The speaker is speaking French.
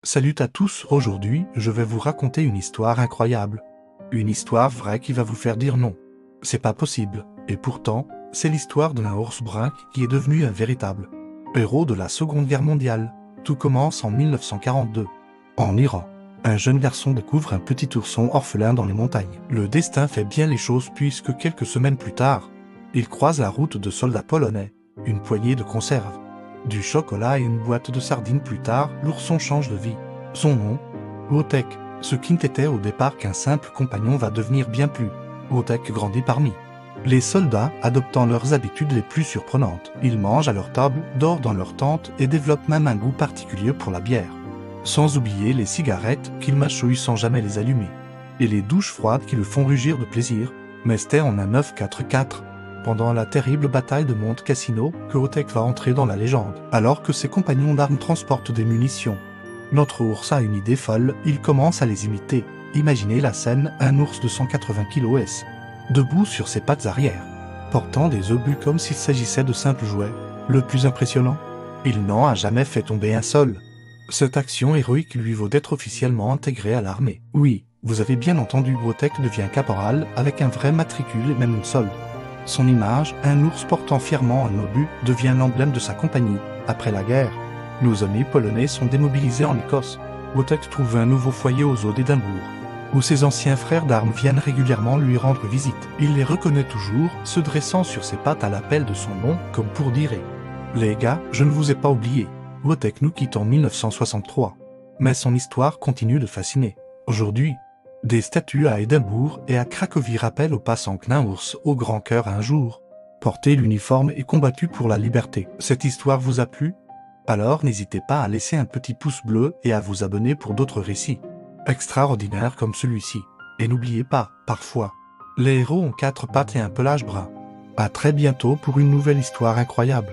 Salut à tous, aujourd'hui je vais vous raconter une histoire incroyable. Une histoire vraie qui va vous faire dire non. C'est pas possible, et pourtant, c'est l'histoire d'un ours brun qui est devenu un véritable héros de la Seconde Guerre mondiale. Tout commence en 1942. En Iran, un jeune garçon découvre un petit ourson orphelin dans les montagnes. Le destin fait bien les choses puisque quelques semaines plus tard, il croise la route de soldats polonais, une poignée de conserves, du chocolat et une boîte de sardines plus tard, l'ourson change de vie. Son nom, Wojtek, ce qui n'était au départ qu'un simple compagnon va devenir bien plus. Wojtek grandit parmi les soldats, adoptant leurs habitudes les plus surprenantes. Ils mangent à leur table, dorment dans leur tente et développent même un goût particulier pour la bière. Sans oublier les cigarettes qu'ils mâchouillent sans jamais les allumer. Et les douches froides qui le font rugir de plaisir. Mais c'était en un 944, pendant la terrible bataille de Monte Cassino, que Wojtek va entrer dans la légende. Alors que ses compagnons d'armes transportent des munitions, notre ours a une idée folle, il commence à les imiter. Imaginez la scène, un ours de 180 kg debout sur ses pattes arrière, portant des obus comme s'il s'agissait de simples jouets. Le plus impressionnant, il n'en a jamais fait tomber un seul. Cette action héroïque lui vaut d'être officiellement intégré à l'armée. Oui, vous avez bien entendu, Wojtek devient caporal avec un vrai matricule et même une solde. Son image, un ours portant fièrement un obus, devient l'emblème de sa compagnie. Après la guerre, nos amis polonais sont démobilisés en Écosse. Wojtek trouve un nouveau foyer aux eaux d'Édimbourg, où ses anciens frères d'armes viennent régulièrement lui rendre visite. Il les reconnaît toujours, se dressant sur ses pattes à l'appel de son nom, comme pour dire « Les gars, je ne vous ai pas oublié ». Wojtek nous quitte en 1963. Mais son histoire continue de fasciner. Aujourd'hui, des statues à Édimbourg et à Cracovie rappellent aux passants qu'un ours au grand cœur un jour porté l'uniforme et combattu pour la liberté. Cette histoire vous a plu? Alors n'hésitez pas à laisser un petit pouce bleu et à vous abonner pour d'autres récits extraordinaires comme celui-ci. Et n'oubliez pas, parfois, les héros ont 4 pattes et un pelage brun. À très bientôt pour une nouvelle histoire incroyable.